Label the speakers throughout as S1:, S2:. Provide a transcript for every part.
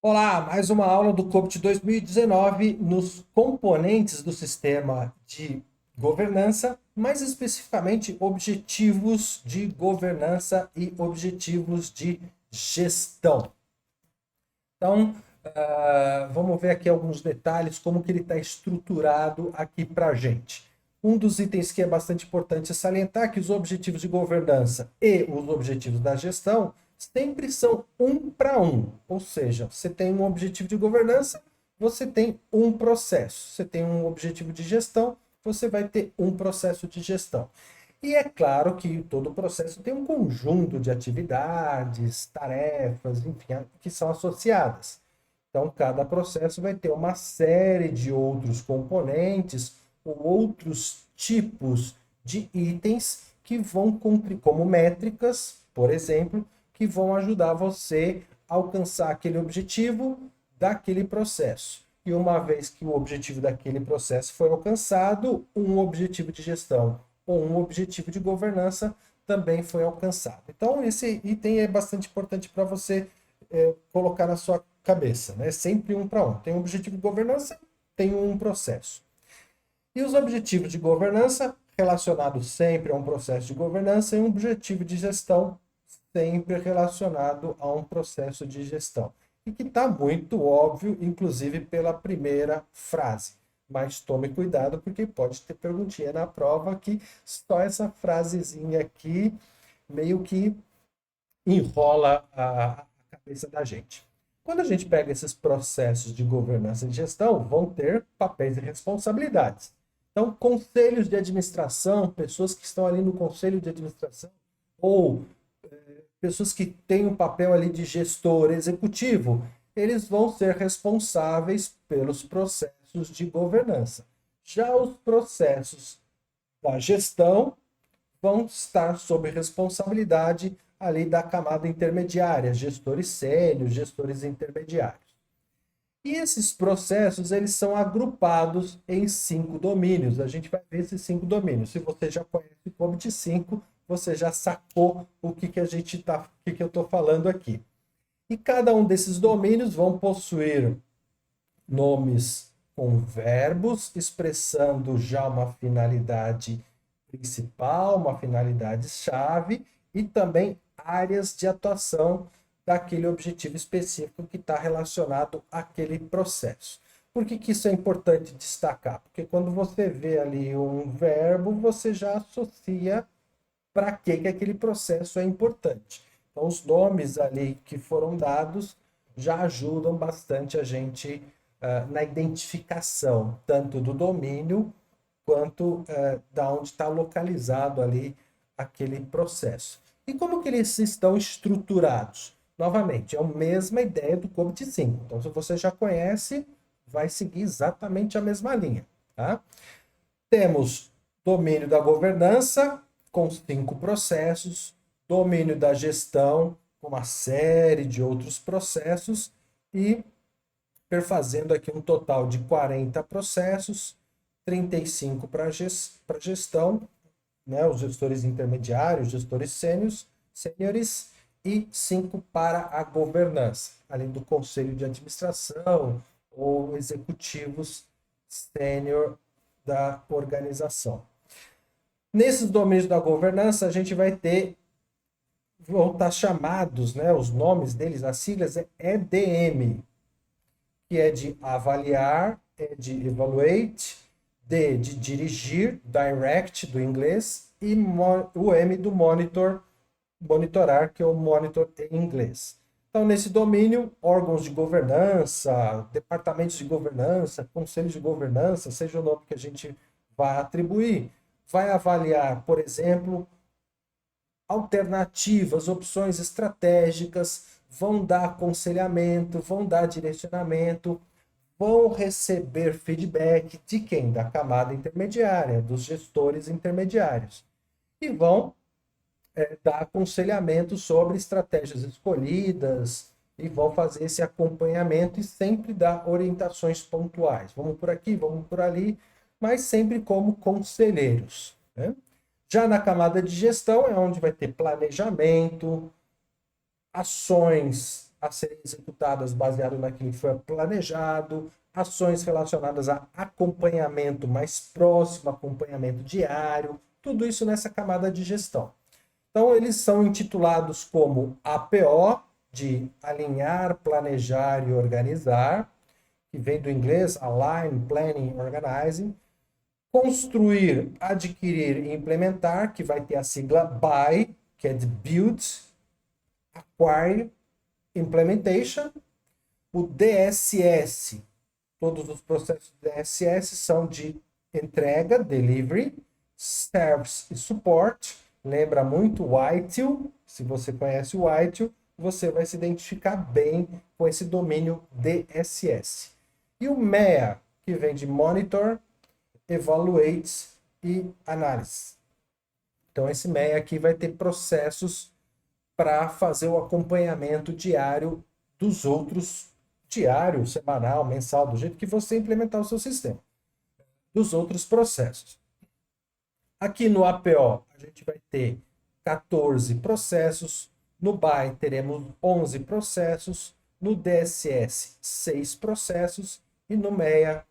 S1: Olá, mais uma aula do COBIT 2019 nos componentes do sistema de governança, mais especificamente objetivos de governança e objetivos de gestão. Então, vamos ver aqui alguns detalhes, como que ele está estruturado aqui para a gente. Um dos itens que é bastante importante salientar é que os objetivos de governança e os objetivos da gestão sempre são um para um. Ou seja, você tem um objetivo de governança, você tem um processo. Você tem um objetivo de gestão, você vai ter um processo de gestão. E é claro que todo processo tem um conjunto de atividades, tarefas, enfim, que são associadas. Então, cada processo vai ter uma série de outros componentes ou outros tipos de itens que vão cumprir, como métricas, por exemplo, que vão ajudar você a alcançar aquele objetivo daquele processo. E uma vez que o objetivo daquele processo foi alcançado, um objetivo de gestão ou um objetivo de governança também foi alcançado. Então, esse item é bastante importante para você colocar na sua cabeça, né? Sempre um para um. Tem um objetivo de governança, tem um processo. E os objetivos de governança, relacionados sempre a um processo de governança, e um objetivo de gestão, sempre relacionado a um processo de gestão. E que está muito óbvio, inclusive pela primeira frase. Mas tome cuidado, porque pode ter perguntinha na prova que só essa frasezinha aqui meio que enrola a cabeça da gente. Quando a gente pega esses processos de governança e gestão, vão ter papéis e responsabilidades. Então, conselhos de administração, pessoas que estão ali no conselho de administração, ou pessoas que têm um papel ali de gestor executivo, eles vão ser responsáveis pelos processos de governança. Já os processos da gestão vão estar sob responsabilidade ali da camada intermediária, gestores sênios, gestores intermediários. E esses processos, eles são agrupados em 5 domínios. A gente vai ver esses 5 domínios. Se você já conhece o COBIT 5, você já sacou o que eu estou falando aqui. E cada um desses domínios vão possuir nomes com verbos, expressando já uma finalidade principal, uma finalidade-chave, e também áreas de atuação daquele objetivo específico que está relacionado àquele processo. Por que que isso é importante destacar? Porque quando você vê ali um verbo, você já associa para que aquele processo é importante. Então, os nomes ali que foram dados já ajudam bastante a gente na identificação, tanto do domínio quanto da onde está localizado ali aquele processo. E como que eles estão estruturados? Novamente, é a mesma ideia do COBIT 5. Então, se você já conhece, vai seguir exatamente a mesma linha. Tá? Temos domínio da governança, com 5 processos, domínio da gestão, com uma série de outros processos, e perfazendo aqui um total de 40 processos, 35 para gestão, né, os gestores intermediários, gestores sêniores, e 5 para a governança, além do conselho de administração ou executivos sênior da organização. Nesses domínios da governança, a gente vai ter, vão estar chamados, né, os nomes deles, as siglas é EDM, que é de avaliar, é de evaluate, D de dirigir, direct do inglês, e o M do monitor, monitorar, que é o monitor em inglês. Então, nesse domínio, órgãos de governança, departamentos de governança, conselhos de governança, seja o nome que a gente vai atribuir, vai avaliar, por exemplo, alternativas, opções estratégicas, vão dar aconselhamento, vão dar direcionamento, vão receber feedback de quem? Da camada intermediária, dos gestores intermediários. E vão dar aconselhamento sobre estratégias escolhidas e vão fazer esse acompanhamento e sempre dar orientações pontuais. Vamos por aqui, vamos por ali, mas sempre como conselheiros. Né? Já na camada de gestão é onde vai ter planejamento, ações a serem executadas baseado naquilo que foi planejado, ações relacionadas a acompanhamento mais próximo, acompanhamento diário, tudo isso nessa camada de gestão. Então, eles são intitulados como APO, de alinhar, planejar e organizar, que vem do inglês Align, Planning, Organizing. Construir, adquirir e implementar, que vai ter a sigla BUY, que é de Build, Acquire, Implementation. O DSS, todos os processos de DSS são de entrega, delivery, service e support. Lembra muito o ITIL. Se você conhece o ITIL, você vai se identificar bem com esse domínio DSS. E o MEA, que vem de Monitor, Evaluate e Analysis. Então, esse MEA aqui vai ter processos para fazer o acompanhamento diário dos outros, diário, semanal, mensal, do jeito que você implementar o seu sistema, dos outros processos. Aqui no APO, a gente vai ter 14 processos, no BUY teremos 11 processos, no DSS 6 processos e no MEA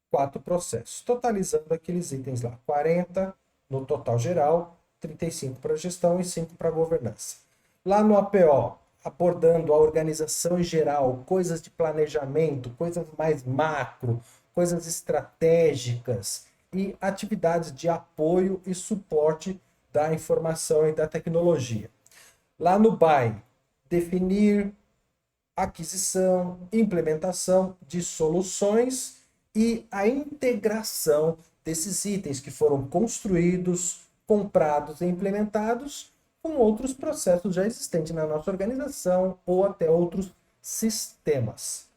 S1: 4 processos, totalizando aqueles itens lá, 40 no total geral, 35 para gestão e 5 para governança. Lá no APO, abordando a organização em geral, coisas de planejamento, coisas mais macro, coisas estratégicas e atividades de apoio e suporte da informação e da tecnologia. Lá no BUY, definir, aquisição, implementação de soluções e a integração desses itens que foram construídos, comprados e implementados com outros processos já existentes na nossa organização ou até outros sistemas.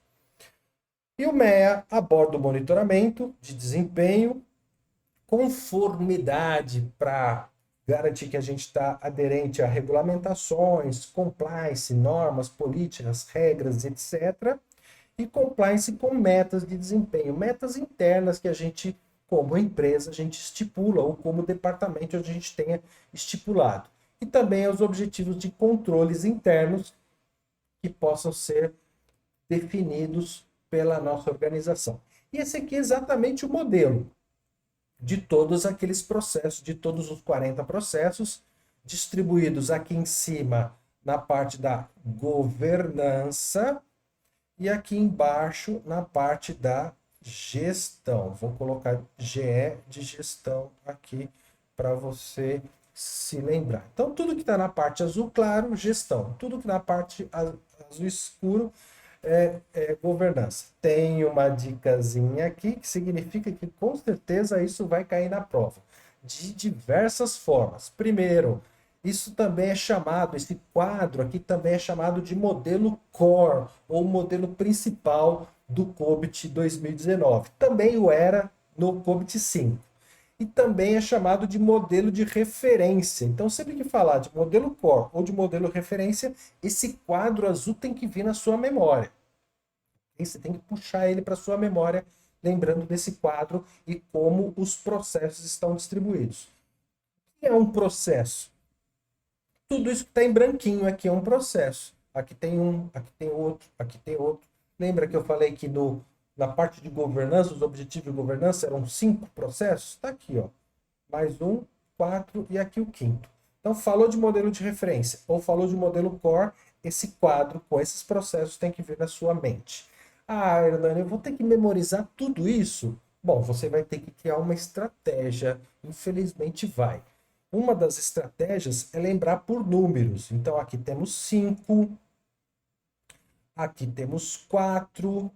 S1: E o MEA aborda o monitoramento de desempenho, conformidade para garantir que a gente está aderente a regulamentações, compliance, normas, políticas, regras, etc. E compliance com metas de desempenho, metas internas que a gente, como empresa, a gente estipula, ou como departamento a gente tenha estipulado. E também os objetivos de controles internos que possam ser definidos pela nossa organização. E esse aqui é exatamente o modelo de todos aqueles processos, de todos os 40 processos, distribuídos aqui em cima na parte da governança e aqui embaixo na parte da gestão. Vou colocar GE de gestão aqui para você se lembrar. Então, tudo que está na parte azul claro, gestão. Tudo que na parte azul escuro é governança. Tem uma dicasinha aqui que significa que com certeza isso vai cair na prova. De diversas formas. Primeiro, isso também é chamado, esse quadro aqui também é chamado de modelo core, ou modelo principal do COBIT 2019. Também o era no COBIT 5. E também é chamado de modelo de referência. Então, sempre que falar de modelo core ou de modelo referência, esse quadro azul tem que vir na sua memória. E você tem que puxar ele para sua memória, lembrando desse quadro e como os processos estão distribuídos. O que é um processo? Tudo isso que está em branquinho aqui é um processo. Aqui tem um, aqui tem outro, aqui tem outro. Lembra que eu falei que na parte de governança, os objetivos de governança eram 5 processos? Está aqui, ó. Mais um, 4 e aqui o quinto. Então, falou de modelo de referência ou falou de modelo core, esse quadro com esses processos tem que vir na sua mente. Ah, Hernani, eu vou ter que memorizar tudo isso? Bom, você vai ter que criar uma estratégia. Infelizmente vai. Uma das estratégias é lembrar por números. Então, aqui temos 5, aqui temos 4,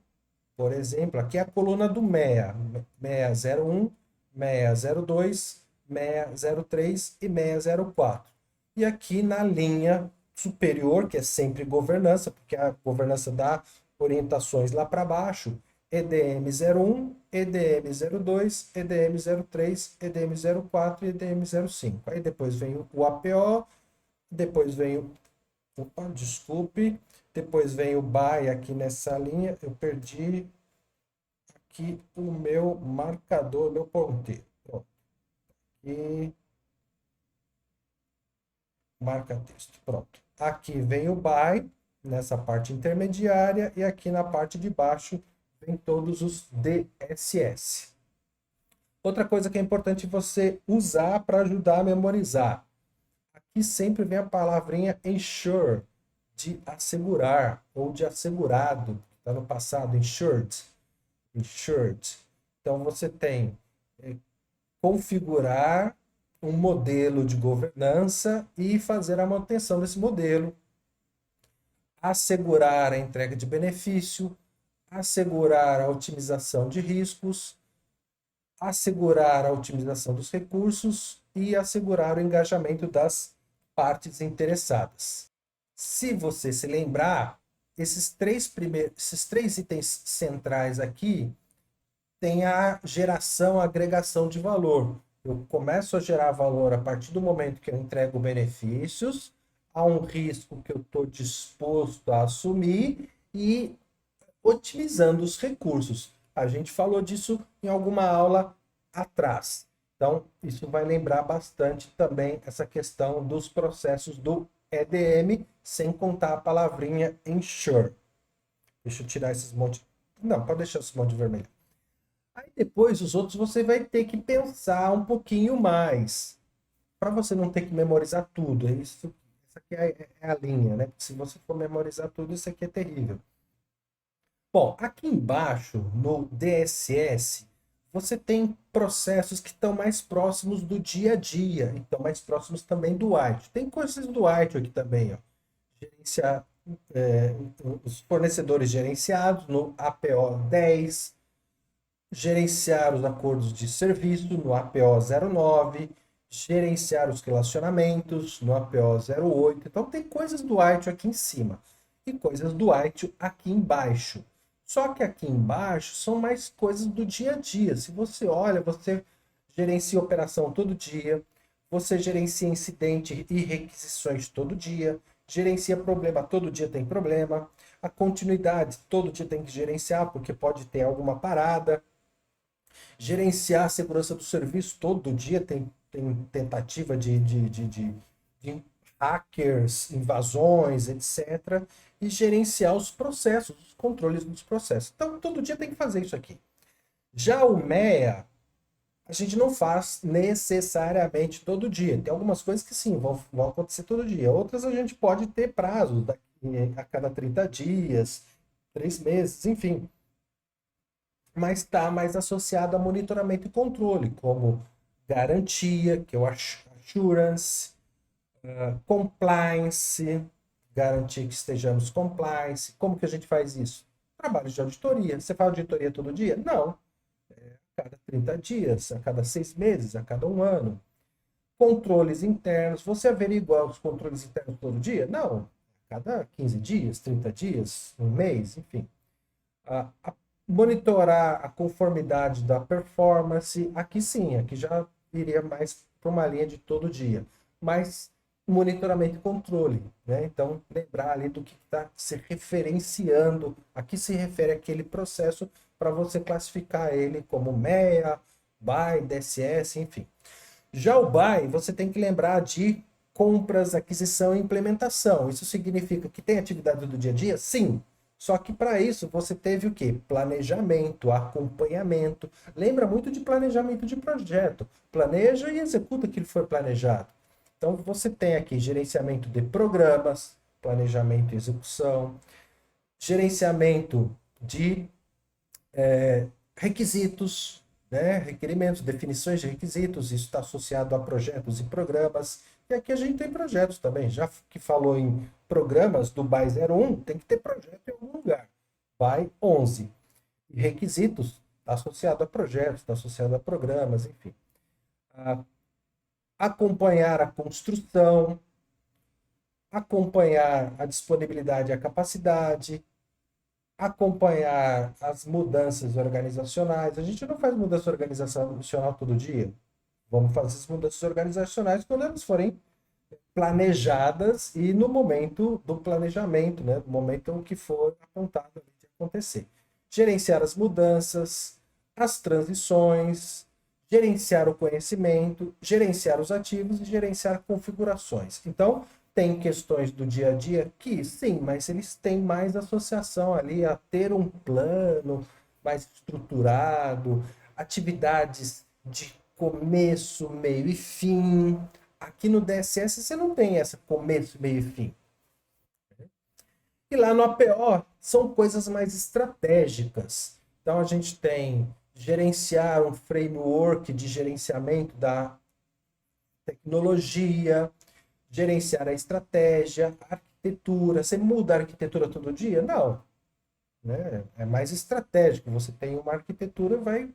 S1: por exemplo, aqui é a coluna do MEA. MEA 01, MEA 02, MEA 03 e MEA 04. E aqui na linha superior, que é sempre governança, porque a governança dá orientações lá para baixo, EDM 01, EDM 02, EDM 03, EDM 04 e EDM 05. Aí depois vem o APO, depois vem o... Opa, desculpe. Depois vem o BUY aqui nessa linha. Eu perdi aqui o meu marcador, meu ponteiro. Pronto. E marca texto. Pronto. Aqui vem o BUY, nessa parte intermediária, e aqui na parte de baixo vem todos os DSS. Outra coisa que é importante você usar para ajudar a memorizar. Aqui sempre vem a palavrinha ensure, de assegurar, ou de assegurado, está no passado, insured. Insured. Então você tem configurar um modelo de governança e fazer a manutenção desse modelo, assegurar a entrega de benefício, assegurar a otimização de riscos, assegurar a otimização dos recursos e assegurar o engajamento das partes interessadas. Se você se lembrar, esses três itens centrais aqui tem a geração, a agregação de valor. Eu começo a gerar valor a partir do momento que eu entrego benefícios, há um risco que eu estou disposto a assumir e otimizando os recursos. A gente falou disso em alguma aula atrás. Então, isso vai lembrar bastante também essa questão dos processos do EDM, sem contar a palavrinha ensure. Deixa eu tirar esses montes. Não, pode deixar esse monte vermelho. Aí depois os outros você vai ter que pensar um pouquinho mais, para você não ter que memorizar tudo. Isso aqui é a linha, né? Porque se você for memorizar tudo, isso aqui é terrível. Bom, aqui embaixo, no DSS, você tem processos que estão mais próximos do dia a dia, e estão mais próximos também do ITIL. Tem coisas do ITIL aqui também, ó. Gerenciar os fornecedores gerenciados no APO 10, gerenciar os acordos de serviço no APO 09, gerenciar os relacionamentos no APO 08. Então tem coisas do ITIL aqui em cima e coisas do ITIL aqui embaixo. Só que aqui embaixo são mais coisas do dia a dia. Se você olha, você gerencia operação todo dia, você gerencia incidente e requisições todo dia, gerencia problema, todo dia tem problema, a continuidade todo dia tem que gerenciar, porque pode ter alguma parada, gerenciar a segurança do serviço, todo dia tem tentativa de hackers, invasões, etc. E gerenciar os processos, os controles dos processos. Então, todo dia tem que fazer isso aqui. Já o MEA, a gente não faz necessariamente todo dia. Tem algumas coisas que sim, vão acontecer todo dia. Outras a gente pode ter prazos a cada 30 dias, 3 meses, enfim. Mas está mais associado a monitoramento e controle, como garantia, que é o assurance, compliance, garantir que estejamos compliance. Como que a gente faz isso? Trabalho de auditoria. Você faz auditoria todo dia? Não. A cada 30 dias, a cada 6 meses, a cada 1 ano. Controles internos. Você averigua os controles internos todo dia? Não. A cada 15 dias, 30 dias, 1 mês, enfim. Monitorar a conformidade da performance. Aqui sim, aqui já iria mais para uma linha de todo dia. Mas monitoramento e controle, né? Então, lembrar ali do que está se referenciando, a que se refere aquele processo para você classificar ele como MEA, BAI, DSS, enfim. Já o BAI, você tem que lembrar de compras, aquisição e implementação. Isso significa que tem atividade do dia a dia? Sim. Só que para isso você teve o quê? Planejamento, acompanhamento. Lembra muito de planejamento de projeto. Planeja e executa aquilo que foi planejado. Então, você tem aqui gerenciamento de programas, planejamento e execução, gerenciamento de requisitos, né? Requerimentos, definições de requisitos, isso está associado a projetos e programas. E aqui a gente tem projetos também, já que falou em programas do BAI 01, tem que ter projeto em algum lugar. BAI 11. E requisitos está associado a projetos, está associado a programas, enfim. Acompanhar a construção, acompanhar a disponibilidade e a capacidade, acompanhar as mudanças organizacionais. A gente não faz mudança organizacional todo dia. Vamos fazer as mudanças organizacionais quando elas forem planejadas e no momento do planejamento, né? No momento em que for apontado de acontecer. Gerenciar as mudanças, as transições, gerenciar o conhecimento, gerenciar os ativos e gerenciar configurações. Então, Tem questões do dia a dia que, sim, mas eles têm mais associação ali a ter um plano mais estruturado, atividades de começo, meio e fim. Aqui no DSS você não tem essa começo, meio e fim. E lá no APO são coisas mais estratégicas. Então a gente tem gerenciar um framework de gerenciamento da tecnologia, gerenciar a estratégia, a arquitetura. Você muda a arquitetura todo dia? Não. Né? É mais estratégico. Você tem uma arquitetura, vai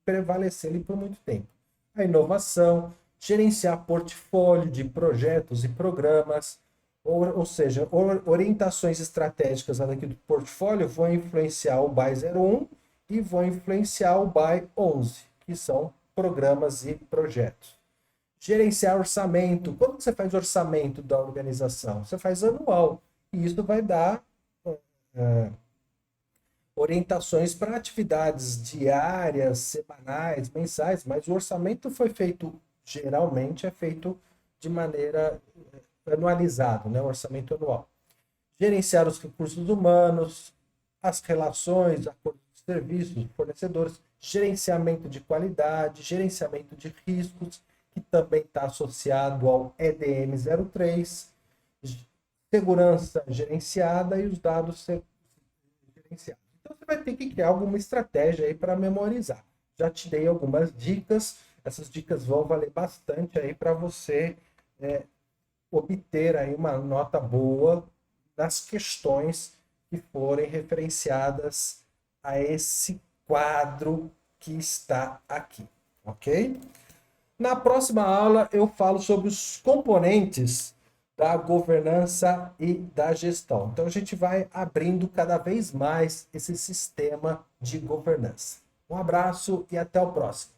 S1: prevalecer ali por muito tempo. A inovação, gerenciar portfólio de projetos e programas, ou seja, orientações estratégicas aqui do portfólio vão influenciar o BY 01 e vão influenciar o BY 11, que são programas e projetos. Gerenciar orçamento. Quando você faz orçamento da organização? Você faz anual. E isso vai dar orientações para atividades diárias, semanais, mensais, mas o orçamento foi feito, geralmente é feito de maneira anualizada, né? O orçamento anual. Gerenciar os recursos humanos, as relações, acordos de serviços, fornecedores, gerenciamento de qualidade, gerenciamento de riscos, que também está associado ao EDM 03, segurança gerenciada e os dados gerenciados. Então você vai ter que criar alguma estratégia aí para memorizar. Já te dei algumas dicas, essas dicas vão valer bastante aí para você obter aí uma nota boa nas questões que forem referenciadas a esse quadro que está aqui, ok? Na próxima aula eu falo sobre os componentes da governança e da gestão. Então a gente vai abrindo cada vez mais esse sistema de governança. Um abraço e até o próximo.